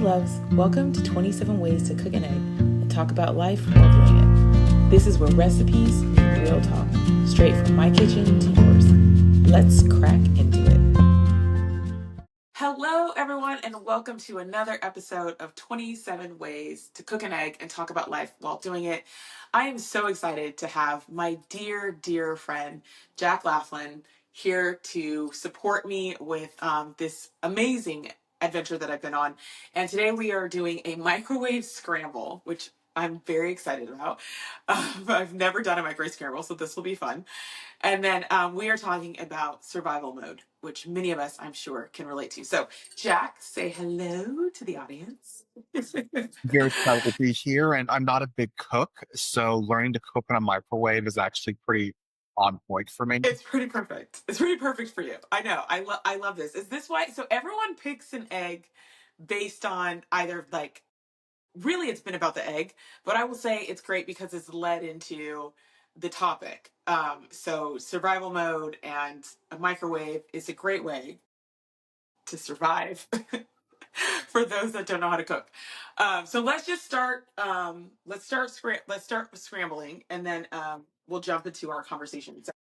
loves, welcome to 27 Ways to Cook an Egg and talk about life while doing it. This is where recipes meet real talk, straight from my kitchen to yours. Let's crack into it. Hello, everyone, and welcome to another episode of 27 Ways to Cook an Egg and talk about life while doing it. I am so excited to have my dear, dear friend, Jack Laflin, here to support me with this amazing adventure that I've been on. And today we are doing a microwave scramble, which I'm very excited about. I've never done a microwave scramble, so this will be fun. And then we are talking about survival mode, which many of us, I'm sure, can relate to. So, Jack, say hello to the audience. Very excited to be here, and I'm not a big cook, so learning to cook in a microwave is actually pretty on point for me. It's pretty perfect. It's pretty perfect for you. I know. I love this. Is this why? So everyone picks an egg based on either like really it's been about the egg, but I will say it's great because it's led into the topic. So survival mode and a microwave is a great way to survive for those that don't know how to cook. So let's just start. Let's start scrambling, and then we'll jump into our conversation. So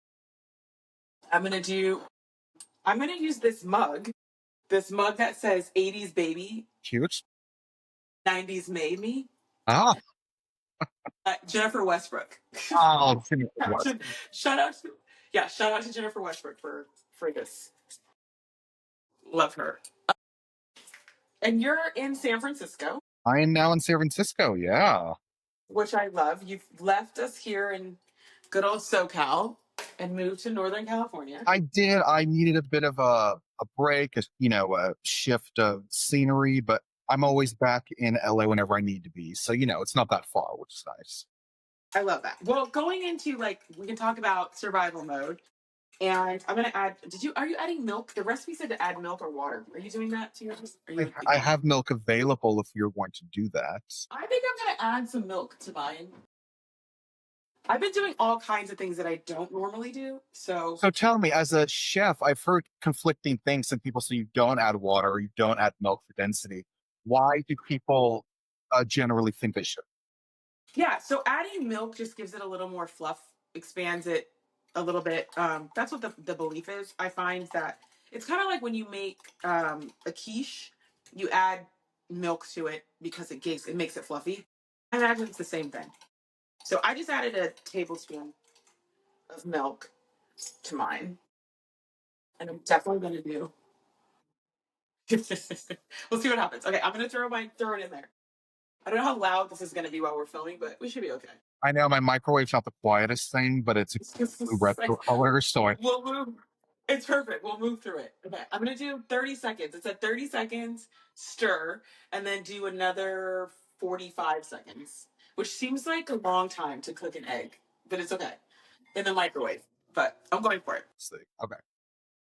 I'm gonna do. I'm gonna use this mug. This mug that says "80s baby, Cute. 90s made me." Ah, Jennifer Westbrook. oh, what? shout out to shout out to Jennifer Westbrook for this. Love her. And you're in San Francisco, I am now in San Francisco. Yeah, which I love. You've left us here in good old SoCal and moved to Northern California. I did. I needed a bit of a break, a shift of scenery, but I'm always back in LA whenever I need to be. So it's not that far, which is nice. I love that. Well, going into we can talk about survival mode. And I'm gonna add. Are you adding milk? The recipe said to add milk or water. Are you doing that to yours? Are you I have milk available if you're going to do that. I think I'm gonna add some milk to mine. I've been doing all kinds of things that I don't normally do. So So tell me, as a chef, I've heard conflicting things, and people say you don't add water or you don't add milk for density. Why do people generally think they should? yeah, so adding milk just gives it a little more fluff, expands it a little bit. That's what the belief is. I find that it's kind of like when you make a quiche, you add milk to it because it makes it fluffy. I imagine it's the same thing. So I just added a tablespoon of milk to mine, and I'm definitely gonna do. We'll see what happens. Okay, I'm gonna throw it in there. I don't know how loud this is gonna be while we're filming, but we should be okay. I know my microwave's not the quietest thing, but it's a blue retro color, so We'll move. It's perfect. We'll move through it. Okay, I'm gonna do 30 seconds. It's at 30 seconds, stir, and then do another 45 seconds, which seems like a long time to cook an egg, but it's okay in the microwave. But I'm going for it. see. Okay.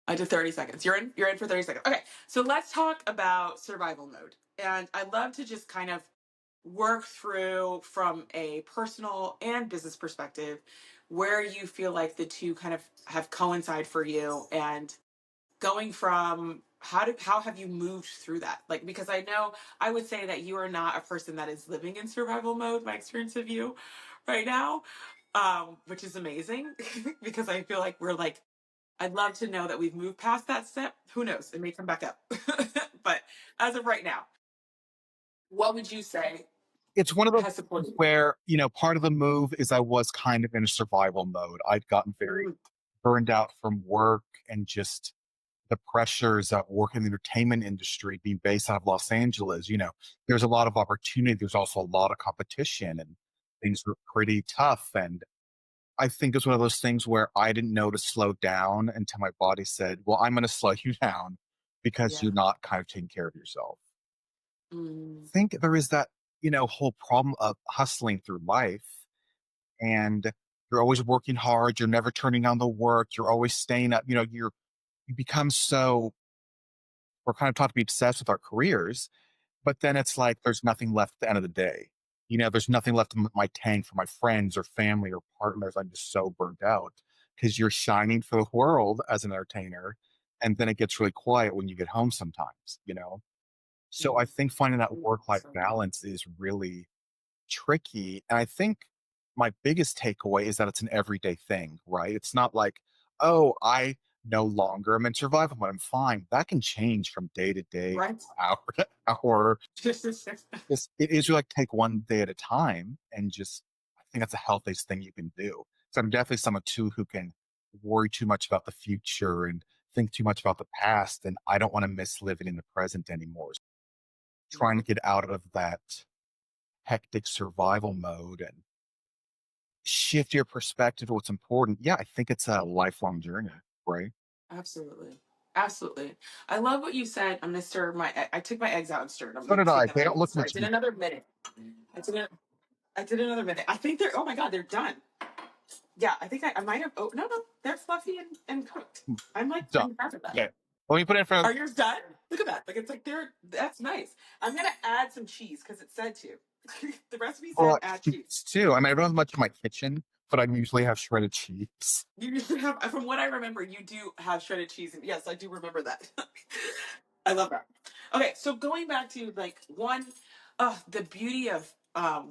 I did 30 seconds. You're in. You're in for 30 seconds. Okay, so let's talk about survival mode, and I'd love to just kind of work through from a personal and business perspective where you feel like the two kind of have coincided for you and going from how have you moved through that, like, because I know I would say that you are not a person that is living in survival mode, my experience of you right now, which is amazing because I feel like we're like, I'd love to know that we've moved past that step. Who knows, it may come back up. But as of right now, what would you say It's one of those has things supported where, part of the move is I was kind of in a survival mode. I'd gotten very you? burned out from work and just the pressures of working in the entertainment industry, being based out of Los Angeles. There's a lot of opportunity. There's also a lot of competition, and things were pretty tough. And I think it's one of those things where I didn't know to slow down until my body said, well, I'm going to slow you down because you're Yeah. not kind of taking care of yourself. Mm, I think there is that, whole problem of hustling through life, and you're always working hard. You're never turning on the work. You're always staying up. You become so, we're kind of taught to be obsessed with our careers, but then it's like there's nothing left at the end of the day. There's nothing left in my tank for my friends or family or partners. I'm just so burnt out because you're shining for the world as an entertainer. And then it gets really quiet when you get home sometimes. So I Mhm. think finding that work life So, balance is really tricky. And I think my biggest takeaway is that it's an everyday thing, right? It's not like, oh, I no longer am in survival mode. I'm fine. That can change from day to day, right. hour to hour. It is really like take one day at a time and just I think that's the healthiest thing you can do. So I'm definitely someone too who can worry too much about the future and think too much about the past. And I don't want to miss living in the present anymore. Trying to Mhm. get out of that hectic survival mode and shift your perspective to what's important. Yeah, I think it's a lifelong journey, right? Absolutely. Absolutely. I love what you said. I'm gonna stir my. I took my eggs out and stirred. I'm So gonna did take I. them They out don't again. look So I much. did another minute. I did. I did another minute. I think they're. Oh my god, they're done. Yeah, I think I might have. Oh no, no, they're fluffy and cooked. I'm like Done. pretty proud of that. Okay. Let me put it in front of Are yours done? Look at that. Like it's like they're. That's nice. I'm gonna add some cheese because it said to. The recipe said add cheese. cheese too. I mean, I don't have much in my kitchen, but I usually have shredded cheese. You usually have, from what I remember, you do have shredded cheese, and yes, I do remember that. I love that. Okay, so going back to like one, the beauty of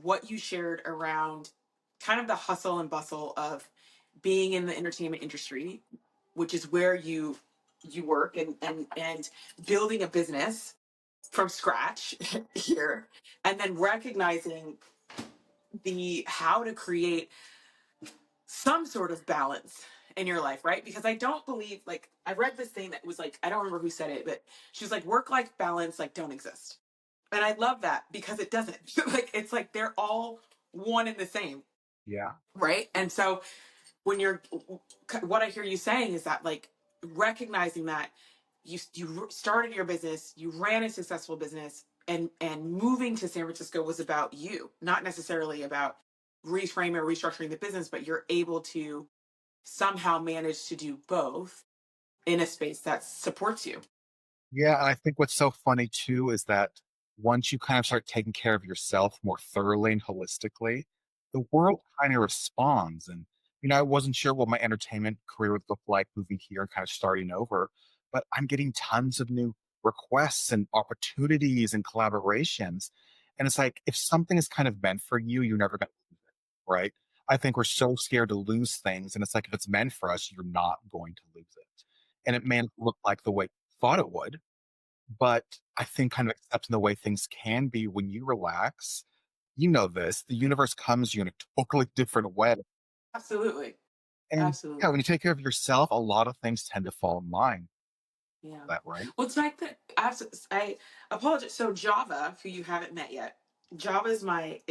what you shared around kind of the hustle and bustle of being in the entertainment industry, which is where you work and building a business from scratch here, and then recognizing the how to create some sort of balance in your life, right? Because I don't believe, like, I read this thing that was like, I don't remember who said it, but she was like, work life balance like don't exist. And I love that because it doesn't. Like it's like they're all one and the same, Yeah. right? And so when you're what I hear you saying is that like recognizing that you started your business, you ran a successful business, and moving to San Francisco was about you, not necessarily about reframing or restructuring the business, but you're able to somehow manage to do both in a space that supports you. Yeah, and I think what's so funny too is that once you kind of start taking care of yourself more thoroughly and holistically, the world kind of responds. And, I wasn't sure what my entertainment career would look like moving here and kind of starting over, but I'm getting tons of new requests and opportunities and collaborations. And it's like, if something is kind of meant for you, you're never going to lose it, right? I think we're so scared to lose things. And it's like, if it's meant for us, you're not going to lose it. And it may not look like the way you thought it would, but I think kind of accepting the way things can be when you relax, this, the universe comes to you in a totally different way. Absolutely. And yeah, Absolutely. when you take care of yourself, a lot of things tend to fall in line. Yeah. That right? Well, it's like that. I apologize. So Java, who you haven't met yet, Java is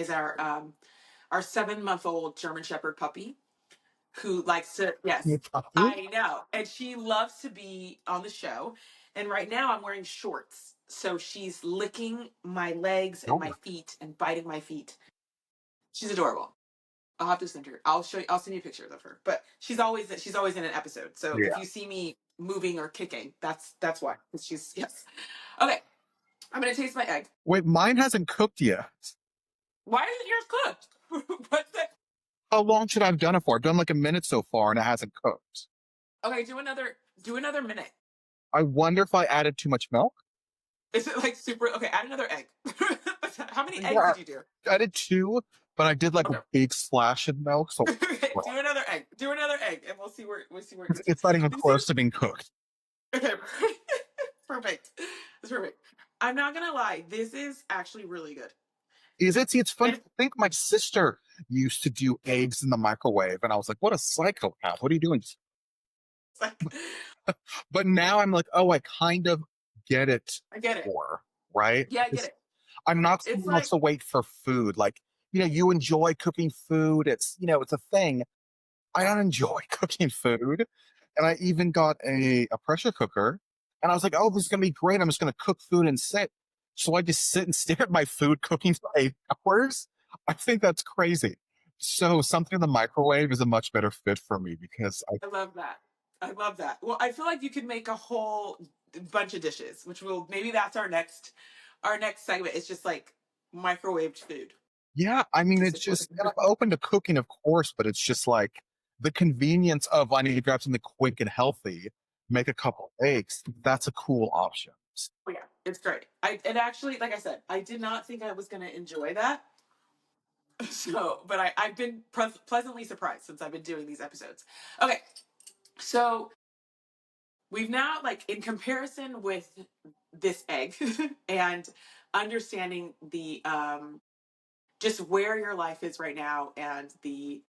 our 7 month old German Shepherd puppy who likes to, yes, It's a food? I know, and she loves to be on the show. And right now I'm wearing shorts, so she's licking my legs and my Sure. feet and biting my feet. She's adorable. I'll have to send her. I'll show you. I'll send you pictures of her. But she's always in an episode. So if Yeah. you see me moving or kicking, that's why. 'Cause she's yes. Okay, I'm gonna taste my egg. Wait, mine hasn't cooked yet. Why isn't yours cooked? What's that? How long should I have done it for? I've done like a minute so far and it hasn't cooked. Okay, do another minute. I wonder if I added too much milk. Is it like super? Okay, add another egg. How many eggs Yeah, did you do? I did two, but I did like a Okay. big splash of milk. So Do another egg. Do another egg, and we'll see where it it's, gets you. it's not even These things. close to being cooked. Okay, perfect. That's perfect. I'm not gonna lie. This is actually really good. Is it? See, it's funny. And I think my sister used to do eggs in the microwave, and I was like, "What a psychopath! What are you doing?" it's like But now I'm like, "Oh, I kind of get it I get it. more, right?" Yeah, I get Because it. I'm not It's someone who wants like to wait for food. Like, you enjoy cooking food. It's a thing. I don't enjoy cooking food, and I even got a pressure cooker, and I was like, "Oh, this is gonna be great. I'm just gonna cook food and sit." So I just sit and stare at my food cooking for 8 hours. I think that's crazy. So something in the microwave is a much better fit for me because I I love that. I love that. Well, I feel like you could make a whole bunch of dishes, which will maybe that's our next segment. It's just like microwaved food yeah, I mean, to it's support. just and I'm open to cooking, of course, but it's just like the convenience of I need to grab something quick and healthy, make a couple eggs. That's a cool option. Oh, yeah, It's great. And actually, like I said, I did not think I was going to enjoy that. So, but I've been pleasantly surprised since I've been doing these episodes. Okay, so we've now, like, in comparison with this egg and understanding the just where your life is right now and the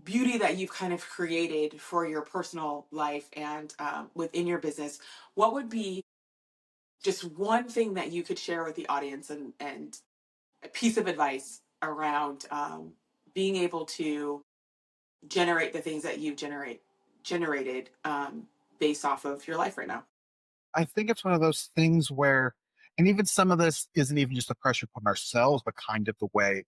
beauty that you've kind of created for your personal life and within your business, what would be just one thing that you could share with the audience, and a piece of advice around being able to generate the things that you've generated based off of your life right now? I think it's one of those things where, and even some of this isn't even just the pressure put on ourselves, but kind of the way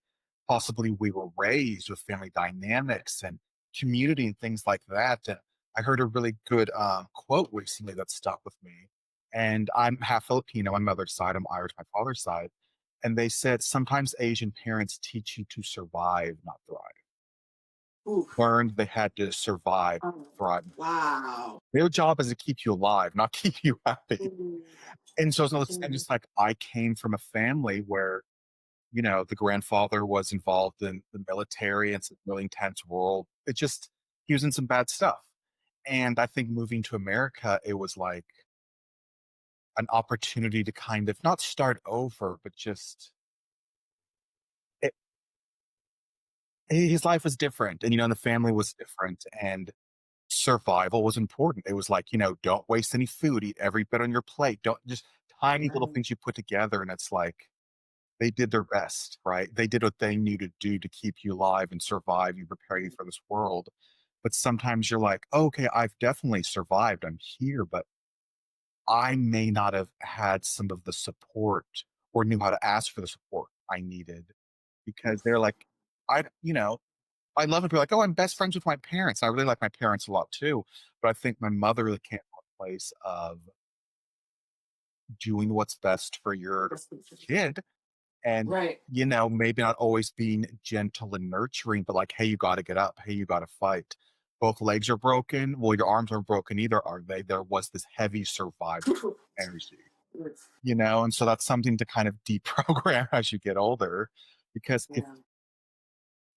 possibly we were raised with family dynamics and community and things like that. And I heard a really good quote recently that stuck with me. And I'm half Filipino on my mother's side, I'm Irish my father's side. And they said sometimes Asian parents teach you to survive, not thrive. Ooh. Learned they had to survive, Oh, thrive. wow. Their job is to keep you alive, not keep you happy. Mm, And so it's and mm, just like I came from a family where, the grandfather was involved in the military and some really intense world. It just he was in some bad stuff. And I think moving to America, it was like an opportunity to kind of not start over, but just it, his life was different. And the family was different. And survival was important. It was like, don't waste any food, eat every bit on your plate. Don't just tiny little right. things you put together. And it's like they did their best, right? They did what they knew to do to keep you alive and survive you, prepare you for this world. But sometimes you're like, okay, I've definitely survived. I'm here, but I may not have had some of the support or knew how to ask for the support I needed because they're like, I love it. Be like, oh, I'm best friends with my parents. I really like my parents a lot too. But I think my mother really came from a place of doing what's best for your kid. And, Right. maybe not always being gentle and nurturing, but like, "Hey, you gotta get up. Hey, you gotta fight. Both legs are broken. Well, your arms aren't broken either, are they?" There was this heavy survival energy, And so that's something to kind of deprogram as you get older, because if Yeah.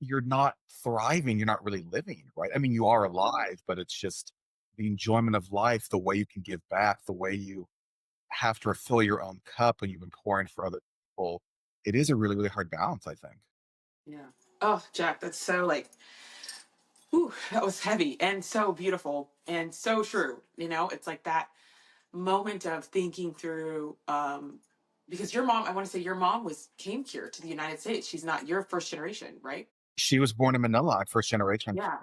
you're not thriving, you're not really living, right? I mean, you are alive, but it's just the enjoyment of life, the way you can give back, the way you have to refill your own cup when you've been pouring for other people. It is a really, really hard balance, I think. Yeah. Oh, Jack, that's so, like, whew, that was heavy and so beautiful and so true. It's like that moment of thinking through, because your mom, I want to say your mom came here to the United States. She's not your first generation, right? She was born in Manila, I'm first generation. Yeah.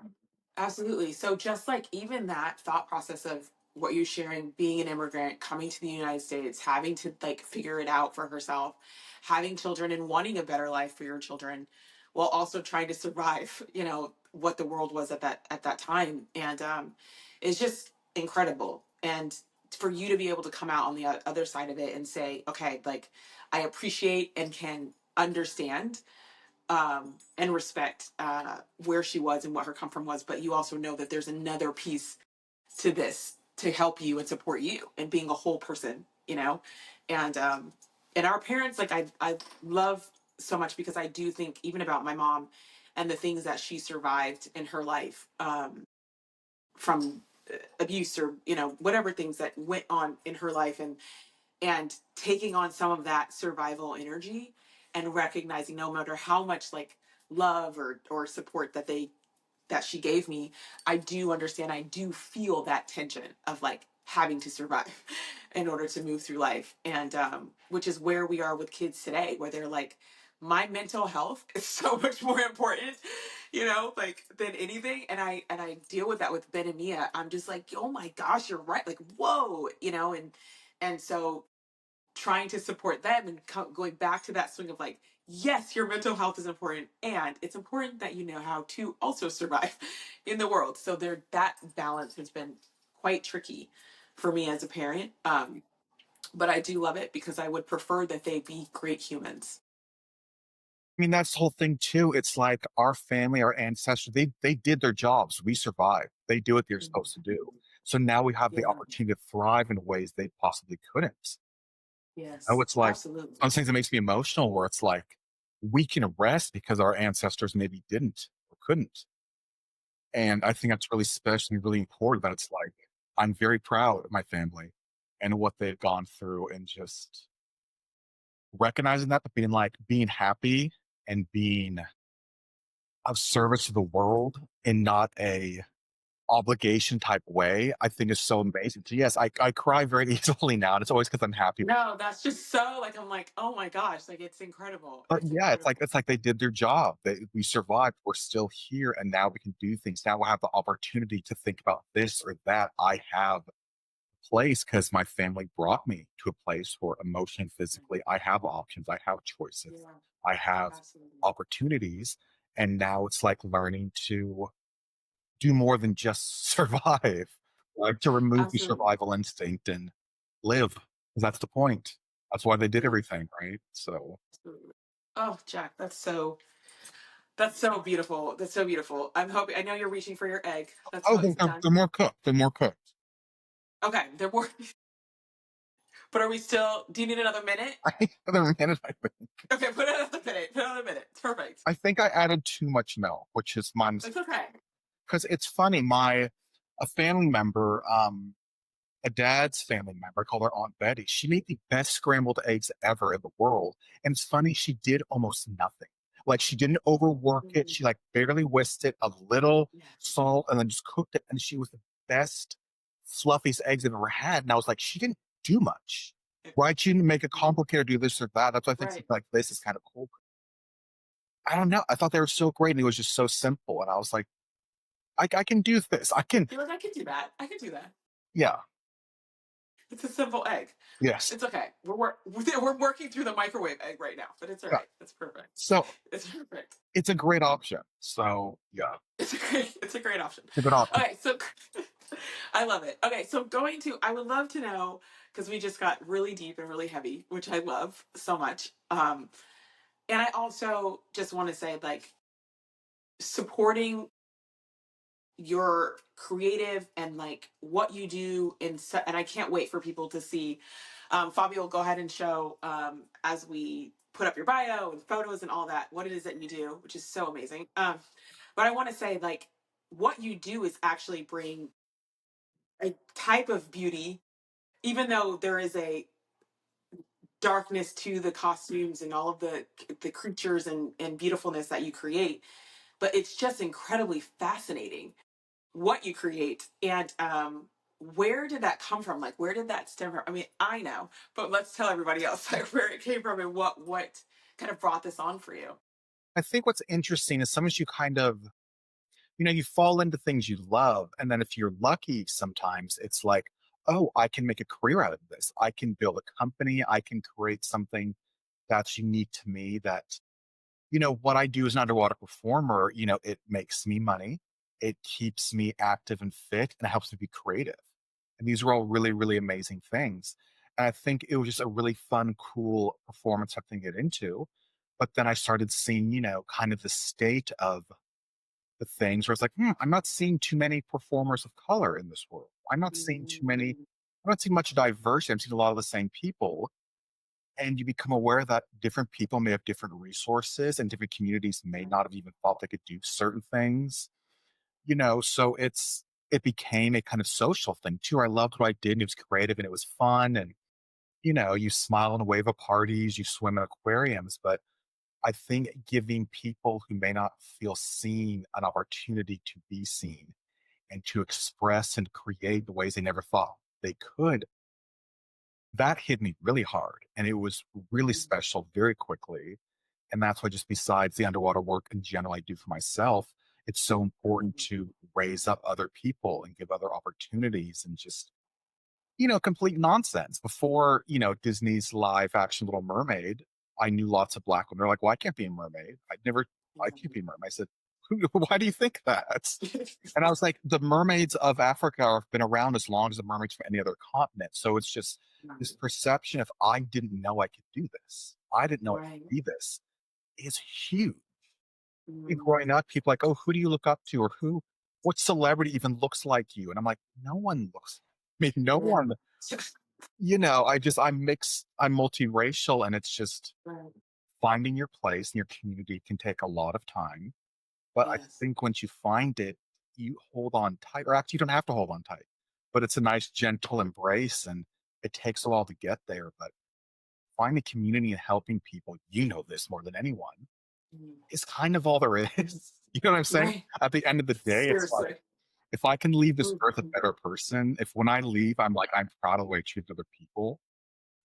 Absolutely. So just like even that thought process of what you're sharing, being an immigrant, coming to the United States, having to, like, figure it out for herself, having children and wanting a better life for your children, while also trying to survive, what the world was at that time. And it's just incredible. And for you to be able to come out on the other side of it and say, okay, like, I appreciate and can understand and respect where she was and what her come from was, but you also know that there's another piece to this to help you and support you and being a whole person, and our parents, like, I love so much because I do think even about my mom and the things that she survived in her life, from abuse or whatever things that went on in her life, and taking on some of that survival energy and recognizing no matter how much, like, love or support that she gave me, I do understand, I do feel that tension of, like, having to survive in order to move through life. And which is where we are with kids today, where they're like, my mental health is so much more important, like, than anything. And I deal with that with Ben and Mia. I'm just like, oh my gosh, you're right, like, whoa, and so trying to support them and going back to that swing of, like, yes, your mental health is important, and it's important that you know how to also survive in the world. So there, that balance has been quite tricky for me as a parent, but I do love it because I would prefer that they be great humans. I mean, that's the whole thing too. It's like our family, our ancestors, they did their jobs. We survived. They do what they're supposed to do. So now we have the Yeah. opportunity to thrive in ways they possibly couldn't. Oh, Yes, it's like absolutely. some things that makes me emotional where it's like we can rest because our ancestors maybe didn't or couldn't. And I think that's really special and really important that it's like I'm very proud of my family and what they've gone through and just recognizing that, but being happy and being of service to the world in not a obligation type way, I think is so amazing. So yes, I cry very easily now, and it's always because I'm happy. No, that's just so like I'm like, oh my gosh, like it's incredible. But It's yeah, incredible. it's like they did their job. We survived. We're still here, and now we can do things. Now we'll have the opportunity to think about this or that. I have a place because my family brought me to a place where emotionally, physically, I have options. I have choices. Yeah, I have absolutely. opportunities, and now it's like learning to do more than just survive, like to remove the Absolutely. survival instinct and live. 'Cause that's the point. That's why they did Yeah, everything, right? So, absolutely. Oh, Jack, that's so beautiful. That's so beautiful. I'm hoping I know you're reaching for your egg. That's oh, how is it done? they're more cooked. They're more cooked. Okay, they're more but are we still do you need another minute? I think another minute. Okay, put another minute. Put another minute. It's perfect. I think I added too much milk, which is my It's okay. because it's funny. My a family member, a dad's family member, I call her Aunt Betty. She made the best scrambled eggs ever in the world. And it's funny, she did almost nothing. Like she didn't overwork it. Mhm. She like barely whisked it, a little Yes. salt, and then just cooked it. And she was the best, fluffiest eggs I've ever had. And I was like, she didn't do much. Right? She didn't make it Mhm. complicated, do this or that. That's why I think Right. something like this is kind of cool. I don't know. I thought they were so great and it was just so simple. And I was like, I can do this. I can, You're like, I can do that. I can do that. yeah, It's a simple egg. yes. It's okay. We're working through the microwave egg right now, but it's all Yeah. right. It's perfect. So It's perfect. it's a great option. So yeah, It's a great option. it's a good option. Okay, so I love it. Okay, so I would love to know because we just got really deep and really heavy, which I love so much. And I also just want to say like supporting your creative and like what you do and I can't wait for people to see Fabio will go ahead and show as we put up your bio and photos and all that what it is that you do, which is so amazing. But I want to say like what you do is actually bring a type of beauty, even though there is a darkness to the costumes and all of the creatures and beautifulness that you create, but it's just incredibly fascinating what you create. And where did that come from? Like where did that stem from? I mean, I know, but let's tell everybody else like where it came from and what kind of brought this on for you. I think what's interesting is sometimes you kind of, you fall into things you love. And then if you're lucky, sometimes it's like, oh, I can make a career out of this. I can build a company. I can create something that's unique to me that, what I do as an underwater performer, it makes me money. It keeps me active and fit and it helps me be creative. And these are all really, really amazing things. And I think it was just a really fun, cool performance I can get into. But then I started seeing, kind of the state of the things where it's like, I'm not seeing too many performers of color in this world. Mm, I'm not seeing much diversity. I'm seeing a lot of the same people. And you become aware that different people may have different resources and different communities may right. not have even thought they could do certain things, so it became a kind of social thing too. I loved what I did and it was creative and it was fun. And, you smile and wave at parties, you swim in aquariums, but I think giving people who may not feel seen an opportunity to be seen and to express and create the ways they never thought they could, that hit me really hard. And it was really Mm, special very quickly. And that's why, just besides the underwater work in general I do for myself, it's so important mm, to raise up other people and give other opportunities and just, complete nonsense. Before, Disney's live action Little Mermaid, I knew lots of black women. They're like, well, I can't be a mermaid. I can't be a mermaid. I said, why do you think that? And I was like, the mermaids of Africa have been around as long as the mermaids from any other continent. So it's just this right. perception of I didn't know I could do this. I didn't know I Right. could be this is huge. And Mm, growing up, people are like, oh, who do you look up to? Or what celebrity even looks like you? And I'm like, no one looks, no yeah. one. I'm mixed, I'm multiracial, and it's just Right. finding your place in your community can take a lot of time. But I Yes. think once you find it, you hold on tight, or actually, you don't have to hold on tight. But it's a nice, gentle embrace, and it takes a while to get there. But finding community and helping people, you know this more than anyone, Mm. is kind of all there is. You know what I'm saying? Right. At the end of the day, it's like, Seriously. if I can leave this earth a Mhm. better person, if when I leave, I'm like, I'm proud of the way I treated other people,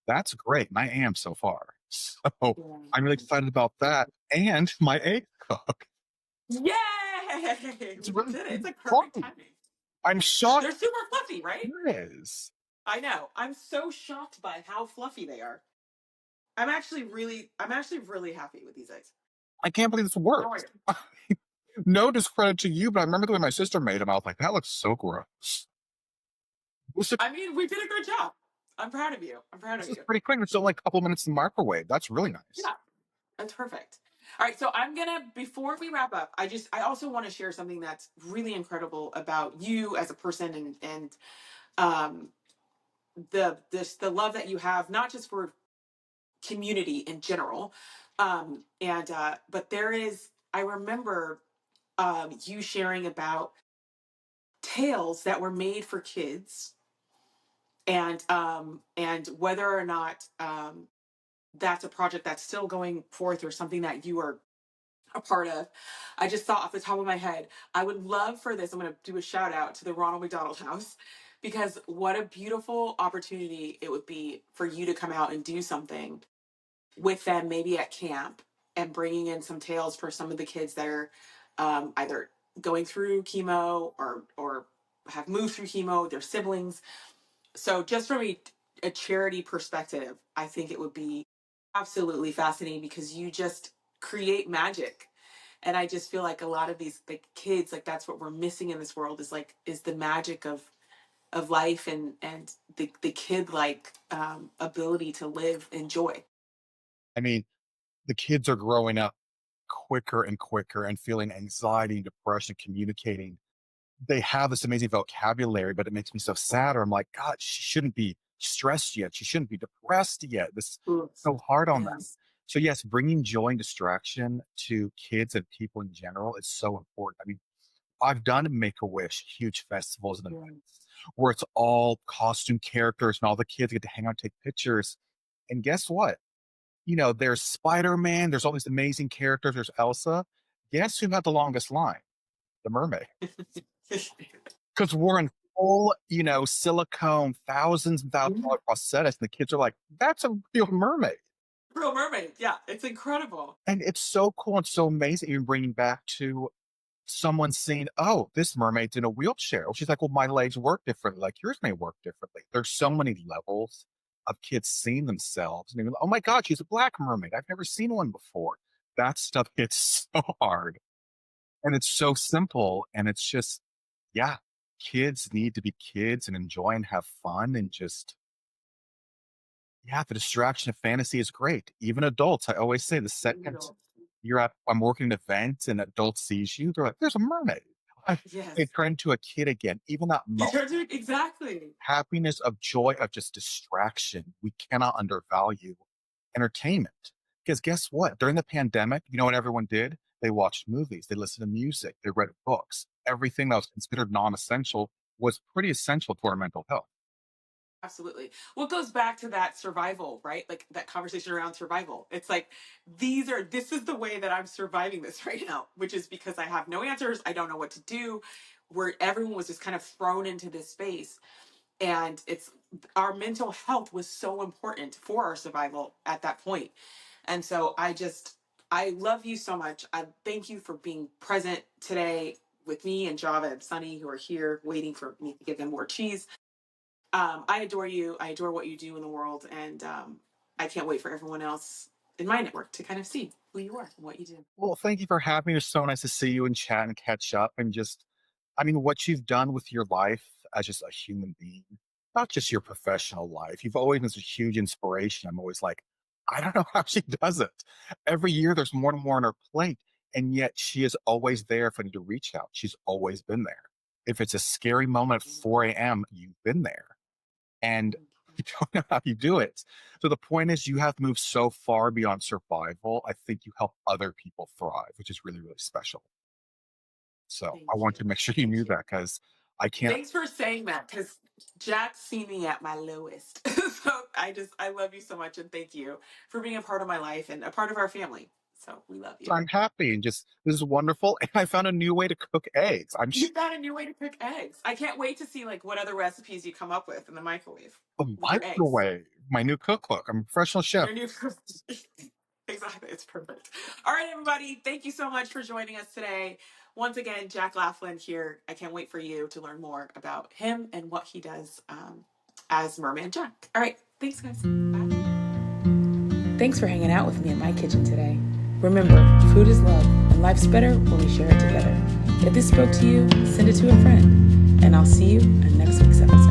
that's great. And I am so far. So Yeah. I'm really excited about that. And my egg cook. Yay! It's We really did it. It's pretty like perfect fun. timing. I'm shocked They're super fluffy, right? it is. I know. I'm so shocked by how fluffy they are. I'm actually really happy with these eggs. I can't believe this How are works. you? No discredit to you, but I remember the way my sister made them. I was like, that looks so gross. This is, I mean, we did a good job. I'm proud of you. I'm proud this of is you. pretty quick. It's only like a couple minutes in the microwave. That's really nice. Yeah, that's perfect. All right, so I'm gonna before we wrap up, I also want to share something that's really incredible about you as a person and um the love that you have, not just for community in general, and but there is I remember you sharing about tales that were made for kids and whether or not that's a project that's still going forth or something that you are a part of. I just thought off the top of my head, I would love for this. I'm going to do a shout out to the Ronald McDonald House because what a beautiful opportunity it would be for you to come out and do something with them, maybe at camp, and bringing in some tales for some of the kids that are either going through chemo or have moved through chemo, their siblings. So just from a charity perspective, I think it would be absolutely fascinating because you just create magic. And I just feel like a lot of these like kids, like that's what we're missing in this world is the magic of life and the kid like ability to live in joy. I mean, the kids are growing up quicker and quicker and feeling anxiety and depression communicating. They have this amazing vocabulary, but it makes me so sad. Or I'm like, God, she shouldn't be stressed yet. She shouldn't be depressed yet. This is Oops. so hard on them. Yes. So yes, bringing joy and distraction to kids and people in general is so important. I mean, I've done Make a Wish, huge festivals and events Yes. where it's all costume characters and all the kids get to hang out and take pictures. And guess what? There's Spider Man, there's all these amazing characters, there's Elsa. Guess who had the longest line? The mermaid. Because we're in full, silicone, thousands and thousands of dollar prosthetics, and the kids are like, "That's a real mermaid." Real mermaid. Yeah, it's incredible. And it's so cool and so amazing even bringing back to someone saying, "Oh, this mermaid's in a wheelchair." Well, she's like, "Well, my legs work differently, like yours may work differently." There's so many levels of kids seeing themselves and even, "Oh my god, she's a black mermaid. I've never seen one before." That stuff hits so hard, and it's so simple, and it's just yeah, kids need to be kids and enjoy and have fun and just yeah, the distraction of fantasy is great. Even adults, I always say the second I'm working an event and an adult sees you, they're like, "There's a mermaid." They Yes. turn into a kid again. Even that You moment, turn to exactly. happiness of joy of just distraction. We cannot undervalue entertainment. Because guess what? During the pandemic, you know what everyone did? They watched movies, they listened to music, they read books. Everything that was considered non-essential was pretty essential to our mental health. Absolutely. Well, it goes back to that survival, right? Like that conversation around survival. It's like this is the way that I'm surviving this right now, which is because I have no answers. I don't know what to do. Where everyone was just kind of thrown into this space. And it's our mental health was so important for our survival at that point. And so I love you so much. I thank you for being present today with me and Java and Sunny who are here waiting for me to give them more cheese. I adore you. I adore what you do in the world, and I can't wait for everyone else in my network to kind of see who you are and what you do. Well, thank you for having me. It's so nice to see you and chat and catch up and just, I mean, what you've done with your life as just a human being, not just your professional life. You've always been a huge inspiration. I'm always like, I don't know how she does it. Every year there's more and more on her plate. And yet she is always there if I need to reach out. She's always been there. If it's a scary moment at 4 a.m., you've been there. And You don't know how you do it. So the point is you have moved so far beyond survival. I think you help other people thrive, which is really, really special. So I Thank want you. to make sure you Thank knew you. that because I can't. Thanks for saying that because Jack see me at my lowest. So I love you so much and thank you for being a part of my life and a part of our family. So we love you. I'm happy and just this is wonderful. And I found a new way to cook eggs. You found a new way to cook eggs. I can't wait to see like what other recipes you come up with in the microwave a with your eggs. microwave. My new cookbook. I'm a professional chef. Your new exactly. It's perfect. All right, everybody. Thank you so much for joining us today. Once again, Jack Laflin here. I can't wait for you to learn more about him and what he does as Merman Jack. All right. Thanks, guys. Bye. Thanks for hanging out with me in my kitchen today. Remember, food is love, and life's better when we share it together. If this spoke to you, send it to a friend. And I'll see you in next week's episode.